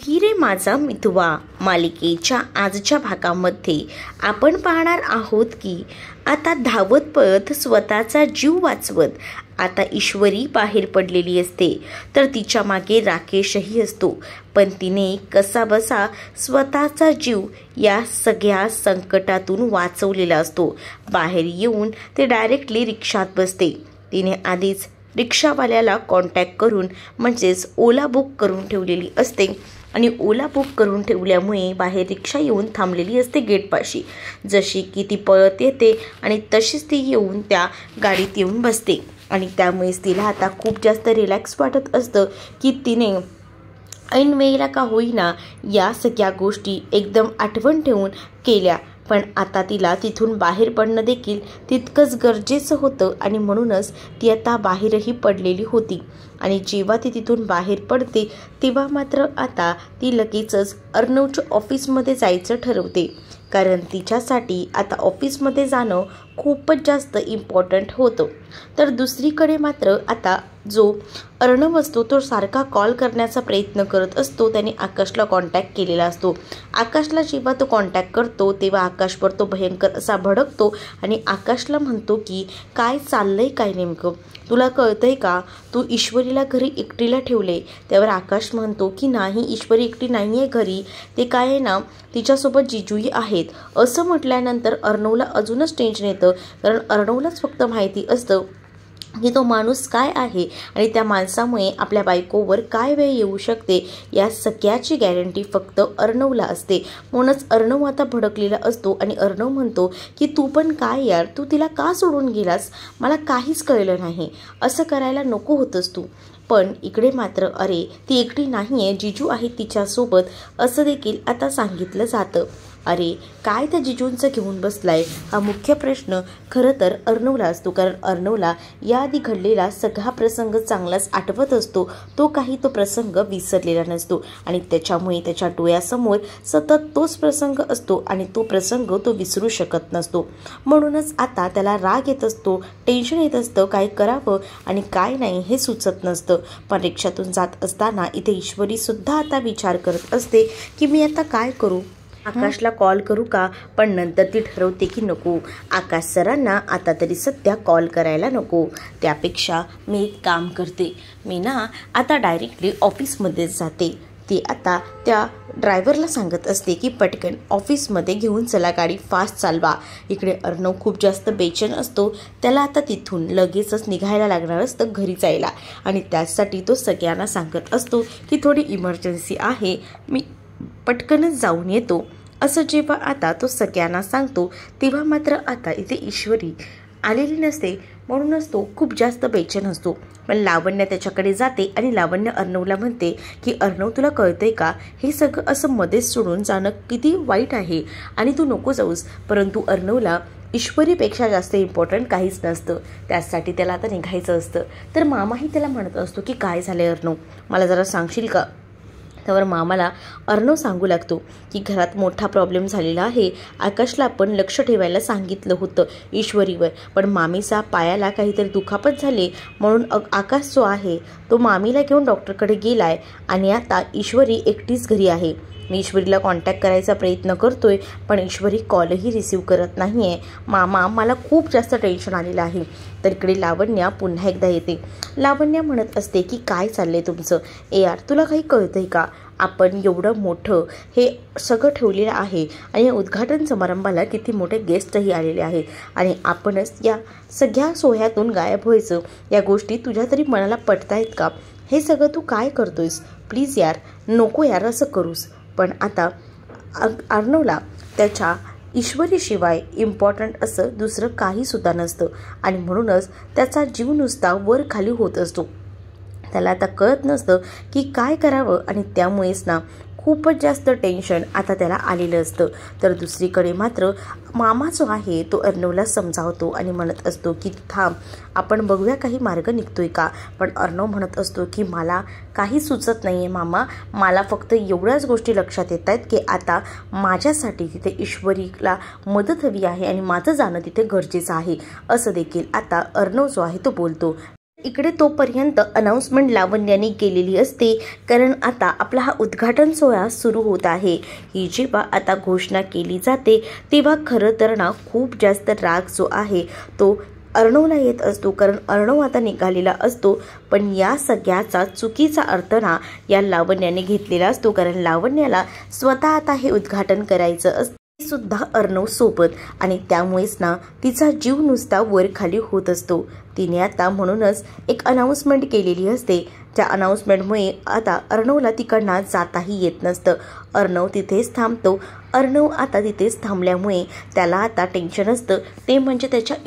हिरे माझा मितवा मालिकेच्या आजच्या भागामध्ये आपण पाहणार आहोत की आता धावत पळत स्वतःचा जीव वाचवत आता ईश्वरी बाहेर पडलेली असते, तर तिच्या मागे राकेशही असतो. पण तिने कसाबसा स्वतःचा जीव या सगळ्या संकटातून वाचवलेला असतो. बाहेर येऊन ते डायरेक्टली रिक्षात बसते. तिने आधीच रिक्षावाल्याला कॉन्टॅक्ट करून म्हणजेच ओला बुक करून ठेवलेली असते आणि ओला बुक करून ठेवल्यामुळे बाहेर रिक्षा येऊन थांबलेली असते गेटपाशी. जशी की ती पळत येते आणि तशीच ती येऊन त्या गाडीत येऊन बसते आणि त्यामुळेच तिला आता खूप जास्त रिलॅक्स वाटत असतं की तिने ऐन वेळेला का होईना या सगळ्या गोष्टी एकदम आठवण ठेवून केल्या. पण आता तिला तिथून बाहेर पडणं देखील तितकंच गरजेचं होतं आणि म्हणूनच ती आता बाहेरही पडलेली होती. आणि जेव्हा ती तिथून बाहेर पडते तेव्हा मात्र आता ती लगेचच अर्णवच्या ऑफिसमध्ये जायचं ठरवते, कारण तिच्यासाठी आता ऑफिसमध्ये जाणं खूपच जास्त इम्पॉर्टंट होतं. तर दुसरीकडे मात्र आता जो अर्णव असतो तो सारखा कॉल करण्याचा प्रयत्न करत असतो. त्याने आकाशला कॉन्टॅक्ट केलेला असतो. आकाशला जेव्हा तो कॉन्टॅक्ट करतो तेव्हा आकाशवर तो भयंकर असा भडकतो आणि आकाशला म्हणतो की काय चाललंय काय नेमकं, तुला कळतंय का, तू ईश्वरीला घरी एकटीला ठेवले. त्यावर आकाश म्हणतो की नाही, ईश्वरी एकटी नाही आहे घरी, ते काय आहे ना तिच्यासोबत जिजूही आहेत. असं म्हटल्यानंतर अर्णवला अजूनच टेन्शन येतं, कारण अर्णवलाच फक्त माहिती असतं की तो माणूस काय आहे आणि त्या माणसामुळे आपल्या बायकोवर काय वेळ येऊ शकते. या सगळ्याची गॅरंटी फक्त अर्णवला असते. म्हणूनच अर्णव आता भडकलेला असतो आणि अर्णव म्हणतो की तू पण काय यार, तू तिला का सोडून गेलास, मला काहीच कळलं नाही, असं करायला नको होतंस तू. पण इकडे मात्र अरे ती एकटी नाही आहे, जिजू आहे तिच्यासोबत, असं देखील आता सांगितलं जातं. अरे काय त्या जिजूंचं घेऊन बसलाय, हा मुख्य प्रश्न खरं तर अर्णवला असतो, कारण अर्णवला याआधी घडलेला सगळा प्रसंग चांगलाच आठवत असतो. तो प्रसंग विसरलेला नसतो आणि त्याच्यामुळे त्याच्या डोळ्यासमोर सतत तोच प्रसंग असतो आणि तो प्रसंग तो विसरू शकत नसतो. म्हणूनच आता त्याला राग येत असतो, टेन्शन येत असतं, काय करावं आणि काय नाही हे सुचत नसतं. पण रिक्षातून जात असताना इथे ईश्वरी सुद्धा आता विचार करत असते की मी आता काय करू, आकाशला कॉल करू का. पण नंतर ती ठरवते की नको, आकाश सरांना आता तरी सध्या कॉल करायला नको. त्यापेक्षा मी एक काम करते, मी ना आता डायरेक्टली ऑफिसमध्येच जाते. ती आता त्या ड्रायव्हरला सांगत असते की पटकन ऑफिसमध्ये घेऊन चला, गाडी फास्ट चालवा. इकडे अर्णव खूप जास्त बेचैन असतो. त्याला आता तिथून लगेचच निघायला लागणार असतं घरी जायला आणि त्यासाठी तो सगळ्यांना सांगत असतो की थोडी इमर्जन्सी आहे, मी पटकनच जाऊन येतो. असं जेव्हा आता तो सगळ्यांना सांगतो तेव्हा मात्र आता इथे ईश्वरी आलेली नसते, म्हणूनच तो खूप जास्त बेचैन असतो. पण लावण्य त्याच्याकडे जाते आणि लावण्य अर्णवला म्हणते की अर्णव तुला कळतंय का, हे सगळं असं मध्येच सोडून जाणं किती वाईट आहे आणि तू नको जाऊस. परंतु अर्णवला ईश्वरीपेक्षा जास्त इम्पॉर्टंट काहीच नसतं, त्यासाठी त्याला आता निघायचं असतं. तर मामाही त्याला म्हणत असतो की काय झालं अर्णव, मला जरा सांगशील का. त्यावर मामाला अर्णव सांगू लागतो की घरात मोठा प्रॉब्लेम झालेला आहे, आकाशला आपण लक्ष ठेवायला सांगितलं होतं ईश्वरीवर, पण मामीचा पायाला काहीतरी दुखापत झाले म्हणून आकाश जो आहे तो मामीला घेऊन डॉक्टरकडे गेलाय आणि आता ईश्वरी एकटीच घरी आहे. मी ईश्वरीला कॉन्टॅक्ट करायचा प्रयत्न करतोय पण ईश्वरी कॉलही रिसीव करत नाही आहे. मामा मला खूप जास्त टेन्शन आलेलं आहे. तर इकडे लावण्या पुन्हा एकदा येते. लावण्या म्हणत असते की काय चाललंय तुमचं, यार तुला काही कळतंय का, आपण एवढं मोठं हे सगळं ठेवलेलं आहे आणि उद्घाटन समारंभाला किती मोठे गेस्टही आलेले आहेत आणि आपणच या सगळ्या सोहळ्यातून गायब व्हायचं, या गोष्टी तुझ्या तरी मनाला पटतायत का, हे सगळं तू काय करतोयस, प्लीज यार नको यार असं करूस. पण आता अर्णवला त्याच्या ईश्वरीशिवाय इम्पॉर्टंट असं दुसरं काहीसुद्धा नसतं आणि म्हणूनच त्याचा जीव नुसता वर खाली होत असतो. त्याला आता कळत नसतं की काय करावं आणि त्यामुळेच ना खूपच जास्त टेन्शन आता त्याला आलेलं असतं. तर दुसरीकडे मात्र मामा जो आहे तो अर्णवला समजावतो आणि म्हणत असतो की थांब, आपण बघूया काही मार्ग निघतोय का. पण अर्णव म्हणत असतो की मला काही सुचत नाही आहे मामा, मला फक्त एवढ्याच गोष्टी लक्षात येत आहेत की आता माझ्यासाठी तिथे ईश्वरीला मदत हवी आहे आणि माझं जाणं तिथे गरजेचं आहे. असं देखील आता अर्णव जो आहे तो बोलतो. इकडे तोपर्यंत अनाउन्समेंट लावण्याने केलेली असते, कारण आता आपला हा उद्घाटन सोहळा सुरू होत आहे। ही जेव्हा आता घोषणा केली जाते तेव्हा खरं तर ना खूप जास्त राग जो आहे तो अर्णवला येत असतो, कारण अर्णव आता निघालेला असतो। पण या सगळ्याचा चुकीचा अर्थ ना या लावण्याने घेतलेला असतो, कारण लावण्याला स्वतः आता हे उद्घाटन करायचं असतं सुद्धा अर्णव सोबत, आणि त्यामुळेच ना तिचा जीव नुसता वर खाली होत असतो। तिने आता म्हणूनच एक अनाउन्समेंट केलेली असते, त्या अनाउन्समेंटमुळे आता अर्णवला तिकडनं जाताही येत नसतं। अर्णव तिथेच थांबतो। अर्णव आता तिथेच थांबल्यामुळे त्याला आता टेन्शन असतं, ते म्हणजे त्याच्या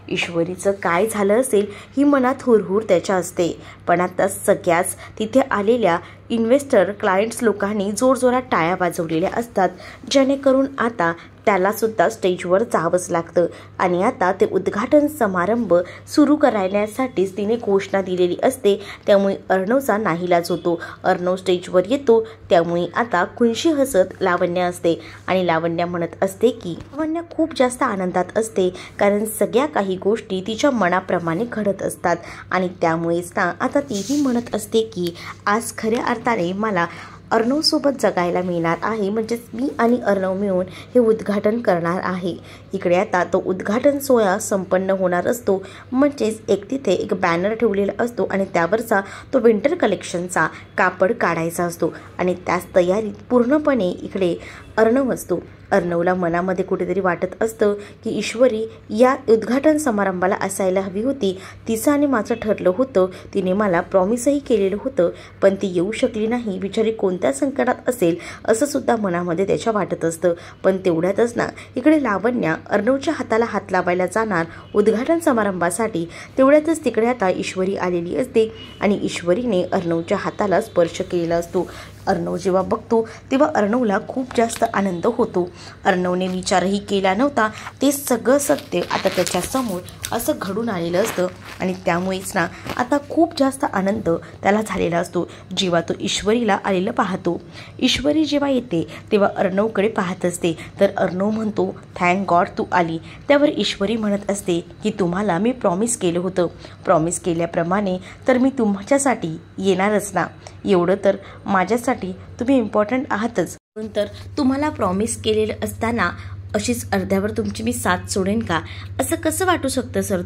ईश्वरीचं काय झालं असेल ही मनात हुरहुर त्याच्या असते। पण आता सगळ्याच तिथे आलेल्या इन्व्हेस्टर क्लायंट्स लोकांनी जोरजोरात टाळ्या वाजवलेल्या असतात, जेणेकरून आता त्याला सुद्धा स्टेजवर जावंच लागतं। आणि आता ते उद्घाटन समारंभ सुरू करण्यासाठीच तिने घोषणा दिलेली असते, त्यामुळे अर्णवचा नाईलाज होतो। अर्णव स्टेजवर येतो, त्यामुळे आता खुनशी हसत लावण्य असते, आणि लावण्य म्हणत असते की लावण्य खूप जास्त आनंदात असते, कारण सगळ्या काही गोष्टी तिच्या मनाप्रमाणे घडत असतात। आणि त्यामुळेच ना आता तीही म्हणत असते की आज खऱ्या अर्थाने मला अर्णवसोबत जगायला मिळणार आहे, म्हणजेच मी आणि अर्णव मिळून हे उद्घाटन करणार आहे। इकडे आता तो उद्घाटन सोहळा संपन्न होणार असतो, म्हणजेच तिथे एक बॅनर ठेवलेला असतो आणि त्यावरचा तो विंटर कलेक्शनचा कापड काढायचा असतो, आणि त्याच तयारीत पूर्णपणे इकडे अर्णव असतो। अर्णवला मनामध्ये कुठेतरी वाटत असतं की ईश्वरी या उद्घाटन समारंभाला असायला हवी होती, तिचं आणि माझं ठरलं होतं, तिने मला प्रॉमिसही केलेलं होतं, पण ती येऊ शकली नाही, बिचारी कोणत्या संकटात असेल असं सुद्धा मनामध्ये त्याच्या वाटत असतं। पण तेवढ्यातच ना इकडे लावण्या अर्णवच्या हाताला हात लावायला जाणार उद्घाटन समारंभासाठी, तेवढ्यातच तिकडे आता ईश्वरी आलेली असते, आणि ईश्वरीने अर्णवच्या हाताला स्पर्श केलेला असतो। अर्णव जेव्हा बघतो तेव्हा अर्णवला खूप जास्त आनंद होतो। अर्णवने विचारही केला नव्हता, ते सगळं सत्य आता त्याच्यासमोर असं घडून आलेलं असतं, आणि त्यामुळेच ना आता खूप जास्त आनंद त्याला झालेला असतो जेव्हा तो ईश्वरीला आलेलं पाहतो। ईश्वरी जेव्हा येते तेव्हा अर्णवकडे पाहत असते, तर अर्णव म्हणतो थँक गॉड तू आली। त्यावर ईश्वरी म्हणत असते की तुम्हाला मी प्रॉमिस केलं होतं, प्रॉमिस केल्याप्रमाणे तर मी तुमच्यासाठी येणारच ना, एवढं तर माझ्यासाठी तुम्ही इम्पॉर्टंट आहातच, तर तुम्हाला प्रॉमिस केलेलं असताना अशीच अर्ध्यावर तुमची मी साथ सोडेन का? असं कसं वाटू शकतं सर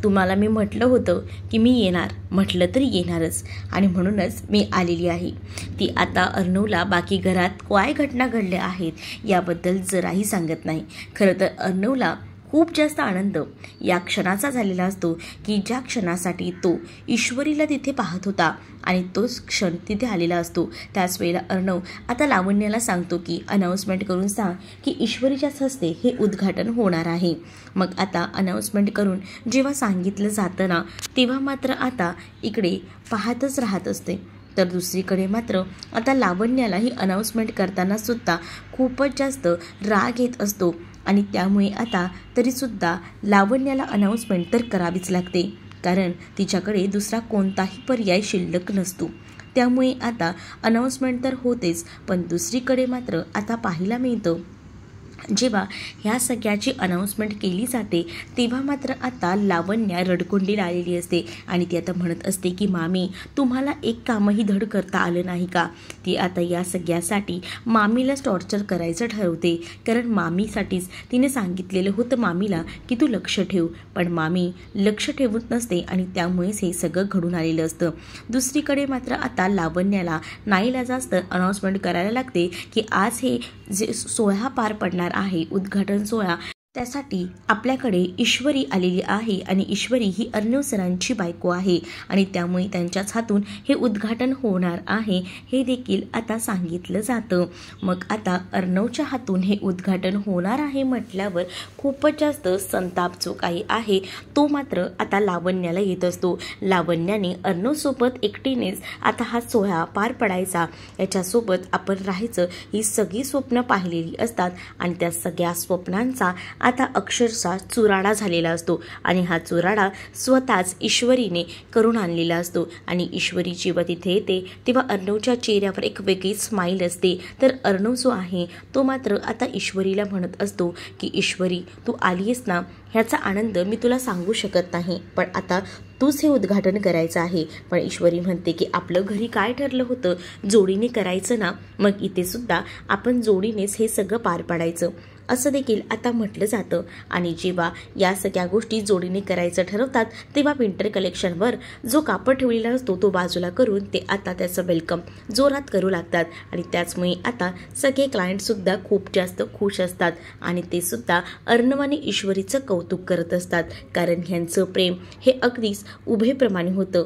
तुम्हाला मी म्हटलं होतं की मी येणार, म्हटलं तरी येणारच, आणि म्हणूनच मी आलेली आहे। ती आता अर्णवला बाकी घरात काय घटना घडल्या आहेत याबद्दल जराही सांगत नाही। खरं तर अर्णवला खूप जास्त आनंद या क्षणाचा झालेला असतो की ज्या क्षणासाठी तो ईश्वरीला तिथे पाहत होता, आणि तोच क्षण तिथे आलेला असतो। त्याच वेळेला अर्णव आता लावण्याला सांगतो की अनाउन्समेंट करून सांग की ईश्वरीच्याच हस्ते हे उद्घाटन होणार आहे। मग आता अनाउन्समेंट करून जेव्हा सांगितलं जातं ना, तेव्हा मात्र आता इकडे पाहतच राहत असते। तर दुसरीकडे मात्र आता लावण्याला ही अनाउन्समेंट करताना सुद्धा खूपच जास्त राग येत असतो, आणि त्यामुळे आता तरीसुद्धा लावण्याला अनाउन्समेंट तर करावीच लागते, कारण तिच्याकडे दुसरा कोणताही पर्याय शिल्लक नसतो। त्यामुळे आता अनाउन्समेंट तर होतेच, पण दुसरीकडे मात्र आता पाहायला मिळतं जेव्हा ह्या सगळ्याची अनाउन्समेंट केली जाते तेव्हा मात्र आता लावण्या रडकुंडीला आलेली असते, आणि ती आता म्हणत असते की मामी तुम्हाला एक कामही धड करता आलं नाही का? ती आता या सगळ्यासाठी मामीलाच टॉर्चर करायचं ठरवते, कारण मामीसाठीच तिने सांगितलेलं होतं मामीला की तू लक्ष ठेव, पण मामी लक्ष ठेवत नसते, आणि त्यामुळेच हे सगळं घडून आलेलं असतं। दुसरीकडे मात्र आता लावण्याला नाईलाजास्त अनाउन्समेंट करायला लागते की आज हे जे सोहळा पार पडणार आहे उद्घाटन सोहळा, त्यासाठी आपल्याकडे ईश्वरी आलेली आहे, आणि ईश्वरी ही अर्णव सरांची बायको आहे, आणि त्यामुळे त्यांच्याच हातून हे उद्घाटन होणार आहे हे देखील आता सांगितलं जातं। मग आता अर्णवच्या हातून हे उद्घाटन होणार आहे म्हटल्यावर खूपच जास्त संताप जो काही आहे तो मात्र आता लावण्याला येत असतो। लावण्याने अर्णवसोबत एकटीनेच आता हा सोहळा पार पडायचा, याच्यासोबत आपण राहायचं, ही सगळी स्वप्न पाहिलेली असतात, आणि त्या सगळ्या स्वप्नांचा आता अक्षरशः चुराडा झालेला असतो आणि हा चुराडा स्वतःच ईश्वरीने करून आणलेला असतो. आणि ईश्वरी जेव्हा तिथे येते तेव्हा अर्णवच्या चेहऱ्यावर एक वेगळी स्माईल असते. तर अर्णव जो आहे तो मात्र आता ईश्वरीला म्हणत असतो की ईश्वरी, तू आलीयस ना, ह्याचा आनंद मी तुला सांगू शकत नाही, पण आता तूच हे उद्घाटन करायचं आहे. पण ईश्वरी म्हणते की आपलं घरी काय ठरलं होतं, जोडीने करायचं ना, मग इथे सुद्धा आपण जोडीनेच हे सगळं पार पाडायचं असं देखील आता म्हटलं जातं. आणि जेव्हा या सगळ्या गोष्टी जोडीने करायचं ठरवतात तेव्हा विंटर कलेक्शनवर जो कापड ठेवलेला असतो तो बाजूला करून ते आता त्याचं वेलकम जोरात करू लागतात. आणि त्याचमुळे आता सगळे क्लायंटसुद्धा खूप जास्त खुश असतात आणि ते सुद्धा अर्णव आणि ईश्वरीचं कौतुक करत असतात, कारण ह्यांचं प्रेम हे अगदीच उभेप्रमाणे होतं.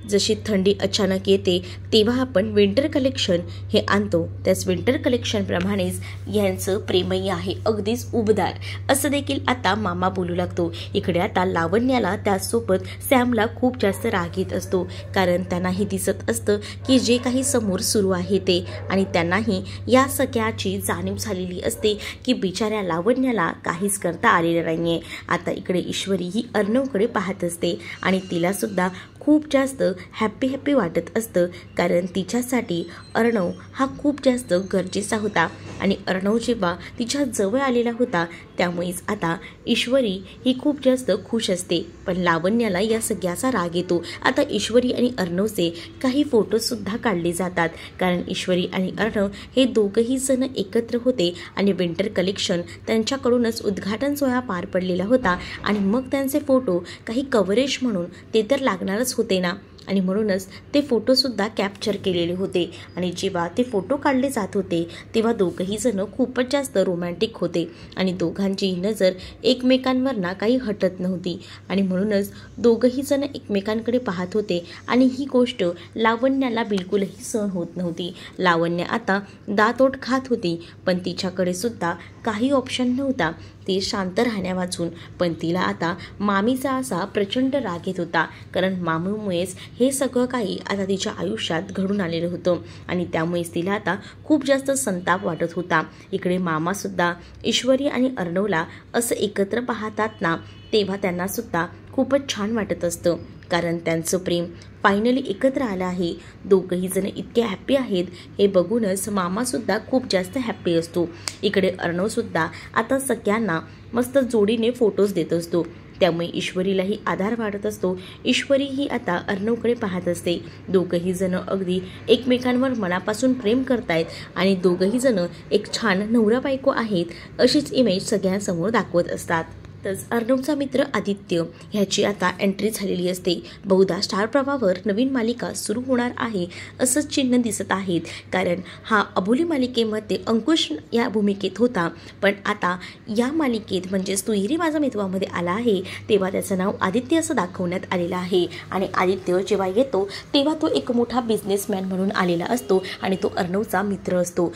जशी थंडी अचानक येते तेव्हा आपण विंटर कलेक्शन हे आणतो, त्याच विंटर कलेक्शनप्रमाणेच यांचं प्रेमही आहे अगदीच उबदार असं देखील आता मामा बोलू लागतो. इकडे आता लावण्याला त्याचसोबत सॅमला खूप जास्त राग येत असतो, कारण त्यांनाही दिसत असतं की जे काही समोर सुरू आहे ते, आणि त्यांनाही या सगळ्याची जाणीव झालेली असते की बिचाऱ्या लावण्याला काहीच करता आलेलं नाहीये. आता इकडे ईश्वरी ही अर्णवकडे पाहत असते आणि तिला सुद्धा खूप जास्त हॅप्पी वाटत असतं, कारण तिच्यासाठी अर्णव हा खूप जास्त गरजेचा होता. आणि अर्णव जेव्हा तिच्या जवळ आलेला होता त्यामुळेच आता ईश्वरी ही खूप जास्त खुश असते. पण लावण्याला या सगळ्याचा राग येतो. आता ईश्वरी आणि अर्णवचे काही फोटोसुद्धा काढले जातात, कारण ईश्वरी आणि अर्णव हे दोघंही जण एकत्र होते आणि विंटर कलेक्शन त्यांच्याकडूनच उद्घाटन सोहळा पार पडलेला होता. आणि मग त्यांचे फोटो काही कव्हरेज म्हणून ते तर लागणारच होते ना, आणि म्हणूनच ते फोटोसुद्धा कॅप्चर केलेले होते. आणि जेव्हा ते फोटो काढले जात होते तेव्हा दोघंही जण खूपच जास्त रोमॅन्टिक होते आणि दोघांची नजर एकमेकांवर ना काही हटत नव्हती. आणि म्हणूनच दोघंही जण एकमेकांकडे पाहत होते आणि ही गोष्ट लावण्याला बिलकुलही सहन होत नव्हती. लावण्य आता दातोट खात होती, पण तिच्याकडे सुद्धा काही ऑप्शन नव्हता ती शांत राहण्यावाचून. पण तिला आता मामीचा असा प्रचंड राग येत होता, कारण मामीमुळेच हे सगळं काही आता तिच्या आयुष्यात घडून आलेलं होतं आणि त्यामुळेच तिला आता खूप जास्त संताप वाटत होता. इकडे मामासुद्धा ईश्वरी आणि अर्णवला असं एकत्र पाहतात ना तेव्हा त्यांना सुद्धा खूपच छान वाटत असतं, कारण त्यांचं प्रेम फायनली एकत्र आलं आहे. दोघंही जण इतके हॅप्पी आहेत हे बघूनच मामासुद्धा खूप जास्त हॅप्पी असतो. इकडे अर्णवसुद्धा आता सगळ्यांना मस्त जोडीने फोटोज देत असतो, त्यामुळे ईश्वरीलाही आधार वाटत असतो. ईश्वरी ही आता अर्णवकडे पाहत असते. दोघंही जण अगदी एकमेकांवर मनापासून प्रेम करतायत आणि दोघंही जण एक छान नवरा बायको आहेत अशीच इमेज सगळ्यांसमोर दाखवत असतात. तसंच अर्णवचा मित्र आदित्य ह्याची आता एंट्री झालेली असते. बहुधा स्टार प्रवाहावर नवीन मालिका सुरू होणार आहे असंच चिन्ह दिसत आहेत, कारण हा अबोली मालिकेमध्ये अंकुश या भूमिकेत होता, पण आता या मालिकेत म्हणजेच तू हिरी माझा मित्रमध्ये आला आहे तेव्हा त्याचं नाव आदित्य असं दाखवण्यात आलेलं आहे. आणि आदित्य जेव्हा येतो तेव्हा तो एक मोठा बिझनेसमॅन म्हणून आलेला असतो आणि तो अर्णवचा मित्र असतो.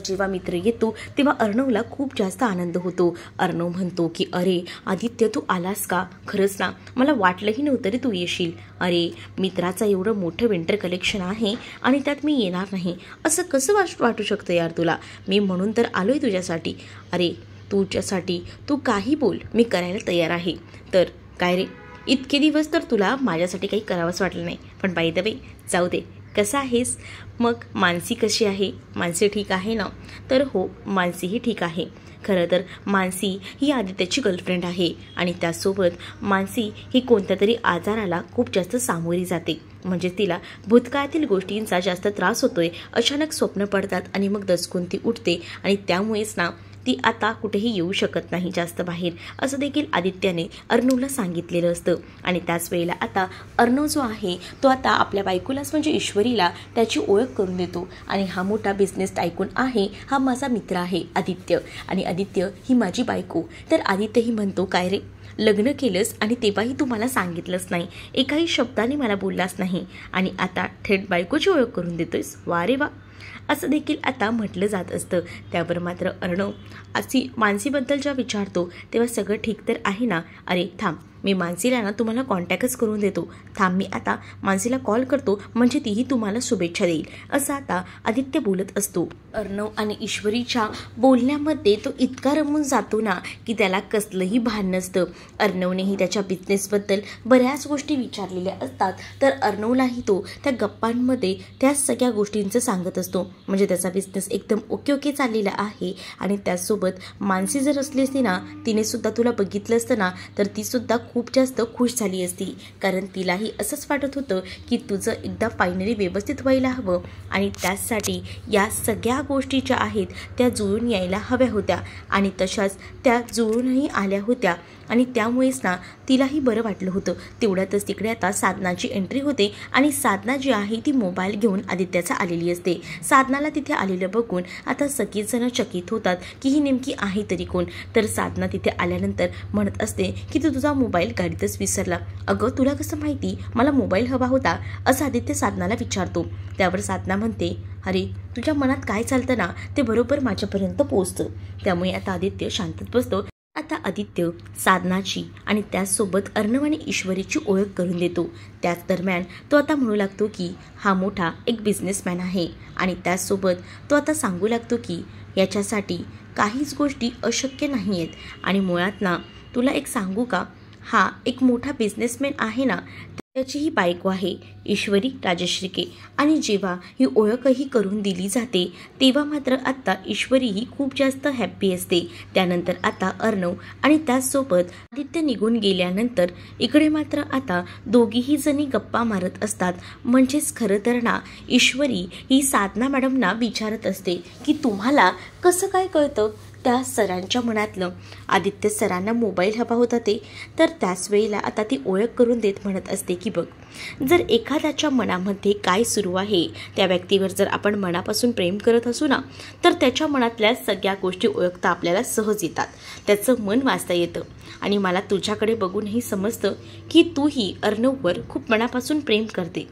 जेव्हा मित्र येतो तेव्हा अर्णवला खूप जास्त आनंद होतो. अर्णव म्हणतो की अरे आदित्य, तू आलास का? खरंच ना, मला वाटलंही नव्हतं रे तू येशील. अरे मित्राचं एवढं मोठं विंटर कलेक्शन आहे आणि त्यात मी येणार नाही असं कसं वाटू शकतं यार तुला? मी म्हणून तर आलोय तुझ्यासाठी. अरे तुझ्यासाठी तू काही बोल, मी करायला तयार आहे. तर काय रे, इतके दिवस तर तुला माझ्यासाठी काही करावंच वाटलं नाही, पण बाय द वे जाऊ दे, कसं आहेस? मग मानसी कशी आहे? मानसी ठीक आहे ना? तर हो, मानसीही ठीक आहे. खरं तर मानसी ही आदित्याची गर्लफ्रेंड आहे आणि त्यासोबत मानसी ही कोणत्या तरी आजाराला खूप जास्त सामोरी जाते. म्हणजे तिला भूतकाळातील गोष्टींचा जास्त त्रास होतोय, अचानक स्वप्न पडतात आणि मग दचकून ती उठते आणि त्यामुळेच ना ती आता कुठेही येऊ शकत नाही जास्त बाहेर, असं देखील आदित्याने अर्णवला सांगितलेलं असतं. आणि त्याच वेळेला आता अर्णव जो आहे तो आता आपल्या बायकोलाच म्हणजे ईश्वरीला त्याची ओळख करून देतो. आणि हा मोठा बिझनेस टायकून आहे, हा माझा मित्र आहे आदित्य, आणि आदित्य ही माझी बायको. तर आदित्यही म्हणतो काय रे, लग्न केलंस आणि तेव्हाही तू मला सांगितलंच नाही, एकाही शब्दाने मला बोललाच नाही आणि आता थेट बायकोची ओळख करून देतोयस? वा रे वा, असं देखील आता म्हटलं जात असतं. त्यावर मात्र अर्णव अशी मानसीबद्दल जेव्हा विचारतो तेव्हा सगळं ठीक तर आहे ना? अरे थांब, मी मानसीला ना तुम्हाला कॉन्टॅक्टच करून देतो. थांब, मी आता मानसीला कॉल करतो, म्हणजे तीही तुम्हाला शुभेच्छा देईल, असं आता आदित्य बोलत असतो. अर्णव आणि ईश्वरीच्या बोलण्यामध्ये तो इतका रमून जातो ना की त्याला कसलंही भान नसतं. अर्णवनेही त्याच्या बिझनेसबद्दल बऱ्याच गोष्टी विचारलेल्या असतात, तर अर्णवलाही तो त्या गप्पांमध्ये त्या सगळ्या गोष्टींचं सांगत असतो. म्हणजे त्याचा बिझनेस एकदम ओके चाललेला आहे. आणि त्याचसोबत मानसी जर असली असती ना, तिने सुद्धा तुला बघितलं असतं ना, तर ती सुद्धा खूप जास्त खुश झाली असती. कारण तिलाही असंच वाटत होतं की तुझं एकदा फायनली व्यवस्थित व्हायला हवं, आणि त्याचसाठी या सगळ्या गोष्टी ज्या आहेत त्या जुळून यायला हव्या होत्या, आणि तशाच त्या जुळूनही आल्या होत्या. आणि त्यामुळेच ना तिलाही बरं वाटलं होतं. तेवढ्यातच तिकडे आता साधनाची एंट्री होते, आणि साधना जी आहे ती मोबाईल घेऊन आदित्याचा आलेली असते. साधनाला तिथे आलेलं बघून आता सगळेच जण चकित होतात की ही नेमकी आहे तरी कोण. तर साधना तिथे आल्यानंतर म्हणत असते की तू तुझा मोबाईल गाडीतच विसरला. अगं, तुला कसं माहिती मला मोबाईल हवा होता, असं आदित्य साधनाला विचारतो. त्यावर साधना म्हणते, अरे तुझ्या मनात काय चालतं ना ते बरोबर माझ्यापर्यंत पोहोचतं. त्यामुळे आता आदित्य शांतच बसतो. आता आदित्य साधनाची आणि त्याचसोबत अर्णव आणि ईश्वरीची ओळख करून देतो. त्याच दरम्यान तो आता म्हणू लागतो की हा मोठा एक बिझनेसमॅन आहे, आणि त्याचसोबत तो आता सांगू लागतो की याच्यासाठी काहीच गोष्टी अशक्य नाही आहेत. आणि मुळात ना तुला एक सांगू का, हा एक मोठा बिझनेसमॅन आहे ना, त्याची ही बायको आहे ईश्वरी राजश्रीके. आणि जेव्हा ही ओळखही करून दिली जाते तेव्हा मात्र आता ईश्वरी ही खूप जास्त हॅप्पी असते. त्यानंतर आता अर्णव आणि त्याचसोबत आदित्य निघून गेल्यानंतर इकडे मात्र आता दोघीही जणी गप्पा मारत असतात. म्हणजेच खरं तर ना ईश्वरी ही साधना मॅडमना विचारत असते की तुम्हाला कसं काय कळतं त्या सरांच्या मनातलं. आदित्य सरांना मोबाईल हवा होता ते. तर त्याच वेळेला आता ती ओळख करून देत म्हणत असते की बघ, जर एखाद्याच्या मनामध्ये काय सुरू आहे, त्या व्यक्तीवर जर आपण मनापासून प्रेम करत असू ना, तर त्याच्या मनातल्या सगळ्या गोष्टी ओळखता आपल्याला सहज येतात. त्याचं मन वाचता येतं. आणि मला तुझ्याकडे बघूनही समजतं की तूही अर्णववर खूप मनापासून प्रेम करते.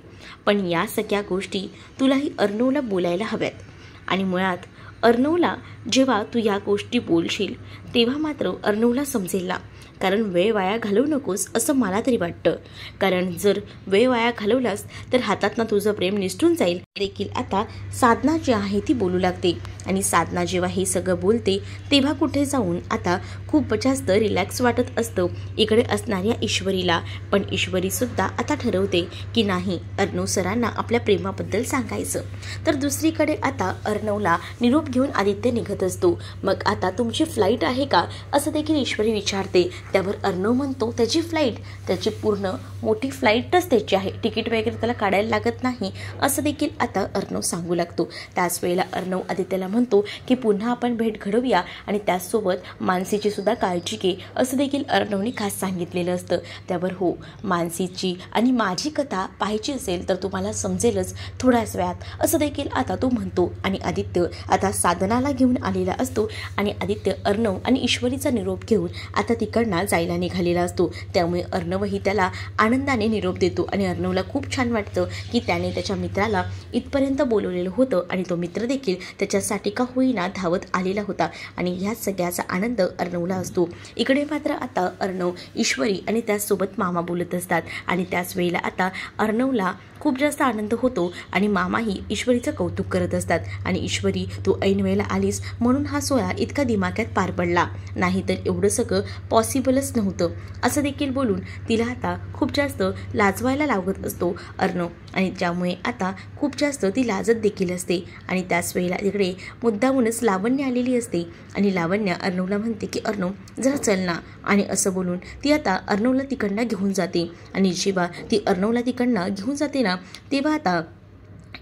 पण या सगळ्या गोष्टी तुलाही अर्णवला बोलायला हव्यात. आणि मुळात अर्णवला जेव्हा तू या गोष्टी बोलशील तेव्हा मात्र अर्णवला समजेल ना. कारण वेळ वाया घालवू नकोस असं मला तरी वाटतं. कारण जर वेळ वाया घालवलास तर हातातनं तुझं प्रेम निसटून जाईल. देखील आता साधना जी आहे ती बोलू लागते. आणि साधना जेव्हा हे सगळं बोलते तेव्हा कुठे जाऊन आता खूप जास्त रिलॅक्स वाटत असतं इकडे असणाऱ्या ईश्वरीला. पण ईश्वरीसुद्धा आता ठरवते की नाही, अर्णव सरांना आपल्या प्रेमाबद्दल सांगायचं. तर दुसरीकडे आता अर्णवला निरोप घेऊन आदित्य निघत असतो. मग आता तुमची फ्लाईट आहे का, असं देखील ईश्वरी विचारते. त्यावर अर्णव म्हणतो त्याची फ्लाईट, त्याची पूर्ण मोठी फ्लाईटच त्याची आहे, तिकीट वगैरे त्याला काढायला लागत नाही, असं देखील आता अर्णव सांगू लागतो. त्याच वेळेला अर्णव आदित्यला म्हणतो की पुन्हा आपण भेट घडवूया, आणि त्याचसोबत मानसीची सुद्धा काळजी घे, असं देखील अर्णवने खास सांगितलेलं असतं. त्यावर हो, मानसीची आणि माझी कथा पाहायची असेल तर तुम्हाला समजेलच थोड्याच वेळात, असं देखील आता तो म्हणतो. आणि आदित्य आता साधनाला घेऊन आलेला असतो. आणि आदित्य अर्णव आणि ईश्वरीचा निरोप घेऊन आता तिकडनं जायला निघालेला असतो. त्यामुळे अर्णवही त्याला आनंदाने निरोप देतो. आणि अर्णवला खूप छान वाटतं की त्याने त्याच्या मित्राला इथपर्यंत बोलवलेलं होतं, आणि तो मित्र देखील त्याच्यासाठी का होईना धावत आलेला होता. आणि ह्या सगळ्याचा आनंद अर्णवला असतो. इकडे मात्र आता अर्णव, ईश्वरी आणि त्याचसोबत मामा बोलत असतात. आणि त्याच वेळेला आता अर्णवला खूप जास्त आनंद होतो. आणि मामाही ईश्वरीचं कौतुक करत असतात. आणि ईश्वरी, तू ऐन वेळेला आलीस म्हणून हा सोहळा इतका दिमाक्यात पार पडला, नाहीतर एवढं सगळं पॉसिबलच नव्हतं, असं देखील बोलून तिला आता खूप जास्त लाजवायला लावत असतो अर्णव. आणि त्यामुळे आता खूप जास्त ती लाजत देखील असते. आणि त्याच वेळेला तिकडे मुद्दामूनच लावण्य आलेली असते. आणि लावण्य अर्णवला म्हणते की अर्णव जरा चल ना, आणि असं बोलून ती आता अर्णवला तिकडनं घेऊन जाते. आणि जेव्हा ती अर्णवला तिकडनं घेऊन जाते ना तेव्हा आता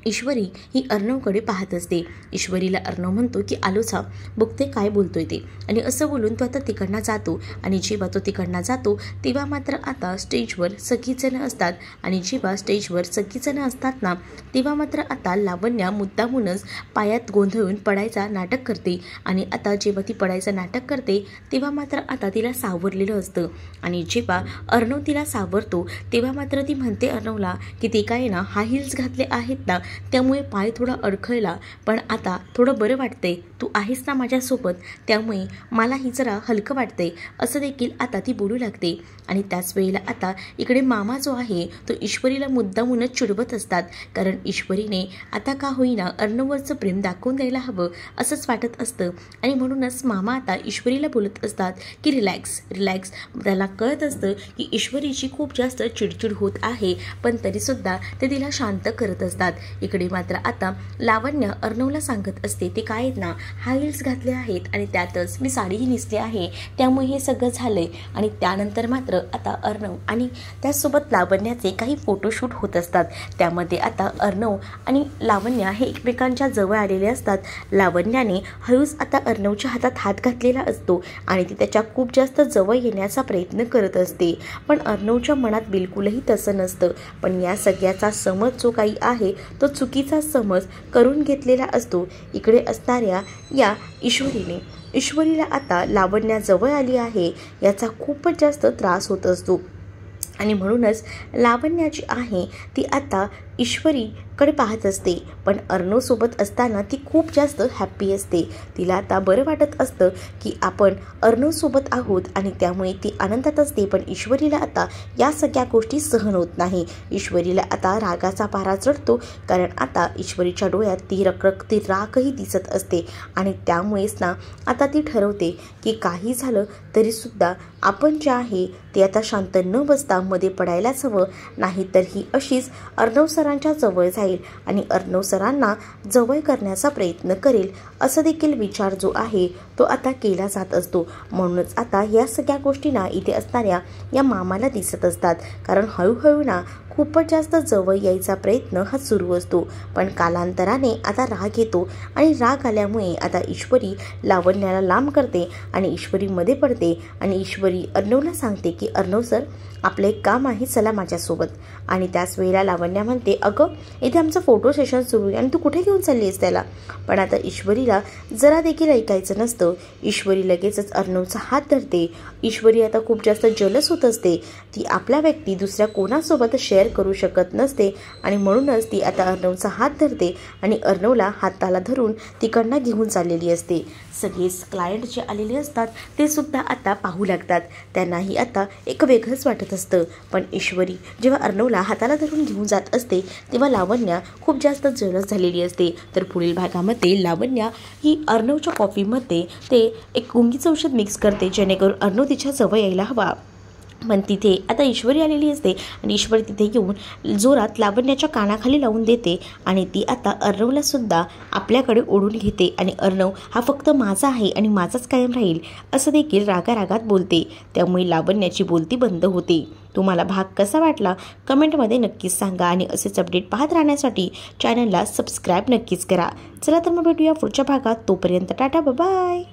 ईश्वरी ही अर्णवकडे पाहत असते. ईश्वरीला अर्णव म्हणतो की आलोच हा, बघते काय बोलतोय ते. आणि असं बोलून तो आता तिकडनं जातो. आणि जेव्हा तो तिकडनं जातो तेव्हा मात्र आता स्टेजवर सगळीजणं असतात. आणि जेव्हा स्टेजवर सगळीजणं असतात ना तेव्हा मात्र आता लावण्या मुद्दामूनच पायात गोंधळून पडायचा नाटक करते. आणि आता जेव्हा ती पडायचं नाटक करते तेव्हा मात्र आता तिला सावरलेलं असतं. आणि जेव्हा अर्णव तिला सावरतो तेव्हा मात्र ती म्हणते अर्णवला की ते काय ना हाय हिल्स घातले आहेत ना त्यामुळे पाय थोडा अडखळला, पण आता थोडं बरं वाटतंय, तू आहेस ना माझ्यासोबत, त्यामुळे मलाही जरा हलकं वाटतंय असं देखील आता ती बोलू लागते. आणि त्याच वेळेला आता इकडे मामा जो आहे तो ईश्वरीला मुद्दामूनच चिडवत असतात, कारण ईश्वरीने आता का होईना अर्णववरचं प्रेम दाखवून द्यायला हवं असंच वाटत असतं. आणि म्हणूनच मामा आता ईश्वरीला बोलत असतात की रिलॅक्स रिलॅक्स. त्याला कळत असतं की ईश्वरीची खूप जास्त चिडचिड होत आहे, पण तरीसुद्धा ते तिला शांत करत असतात. इकडे मात्र आता लावण्य अर्णवला सांगत असते, ते काय ना हाय हिल्स घातले आहेत आणि त्यातच मी साडीही नेसली आहे, त्यामुळे हे सगळं झालंय. आणि त्यानंतर मात्र आता अर्णव आणि त्यासोबत लावण्याचे काही फोटोशूट होत असतात. त्यामध्ये आता अर्णव आणि लावण्य हे एकमेकांच्या जवळ आलेले असतात. लावण्याने हळूच आता अर्णवच्या हातात हात घातलेला असतो आणि ती त्याच्या खूप जास्त जवळ येण्याचा प्रयत्न करत असते, पण अर्णवच्या मनात बिलकुलही तसं नसतं. पण या सगळ्याचा समज जो काही आहे तो चुकीचा समज करून घेतलेला असतो इकडे असणाऱ्या या ईश्वरीला आता लावण्याजवळ आली आहे याचा खूपच जास्त त्रास होत असतो. आणि म्हणूनच लावण्या जी आहे ती आता ईश्वरीकडे पाहत असते, पण अर्णवसोबत असताना ती खूप जास्त हॅप्पी असते. तिला आता बरं वाटत असतं की आपण अर्णवसोबत आहोत आणि त्यामुळे ती आनंदात असते. पण ईश्वरीला आता या सगळ्या गोष्टी सहन होत नाही. ईश्वरीला आता रागाचा पारा चढतो, कारण आता ईश्वरीच्या डोळ्यात ती रखरखती रागही दिसत असते. आणि त्यामुळेच ना आता ती ठरवते की काही झालं तरीसुद्धा आपण जे आहे ते आता शांत न बसता मध्ये पडायलाच हवं, नाहीतर ही अशीच अर्णव सरांच्या जवळ जाईल आणि अर्णव सरांना जवळ करण्याचा प्रयत्न करेल असं देखील विचार जो आहे तो आता केला जात असतो. म्हणूनच आता या सगळ्या गोष्टींना इथे असणाऱ्या या मामाला दिसत असतात, कारण हळूहळू ना खूपच जास्त जवळ यायचा प्रयत्न हा सुरू असतो. पण कालांतराने आता राग येतो आणि राग आल्यामुळे आता ईश्वरी लावण्याला लांब करते आणि ईश्वरी मध्ये पडते आणि ईश्वरी अर्णवला सांगते की अर्णव सर आपलं एक काम आहे, चला माझ्यासोबत. आणि त्याच वेळेला लावण्या म्हणते, अगं इथे आमचं फोटो सेशन सुरू आहे आणि तू कुठे घेऊन चालली आहेस त्याला. पण आता ईश्वरीला जरा देखील ऐकायचं नसतं. ईश्वरी लगेचच अर्णवचा हात धरते. ईश्वरी आता खूप जास्त जलस होत असते. ती आपला व्यक्ती दुसऱ्या कोणासोबत शेअर करू शकत नसते आणि म्हणूनच ती आता अर्णवचा हात धरते आणि अर्णवला हाताला धरून तिकडनं घेऊन चाललेली असते. सगळेच क्लायंट जे आलेले असतात ते सुद्धा आता पाहू लागतात. त्यांनाही आता एक वेगळंच वाटत असतं. पण ईश्वरी जेव्हा अर्णवला हाताला धरून घेऊन जात असते तेव्हा लावण्या खूप जास्त जलस झालेली असते. तर पुढील भागामध्ये लावण्या ही अर्णवच्या कॉफीमध्ये ते एक गुंगीचं औषध मिक्स करते, जेणेकरून अर्णव तिच्या जवळ यायला हवा. पण तिथे आता ईश्वरी आलेली असते आणि ईश्वरी तिथे येऊन जोरात लावण्याच्या कानाखाली लावून देते आणि ती आता अर्णवला सुद्धा आपल्याकडे ओढून घेते आणि अर्णव हा फक्त माझा आहे आणि माझाच कायम राहील असं देखील रागारागात बोलते. त्यामुळे लावण्याची बोलती बंद होते. तुम्हाला भाग कसा वाटला कमेंटमध्ये नक्कीच सांगा आणि असेच अपडेट पाहत राहण्यासाठी चॅनलला सबस्क्राईब नक्कीच करा. चला तर मग भेटूया पुढच्या भागात. तोपर्यंत टाटा बाय.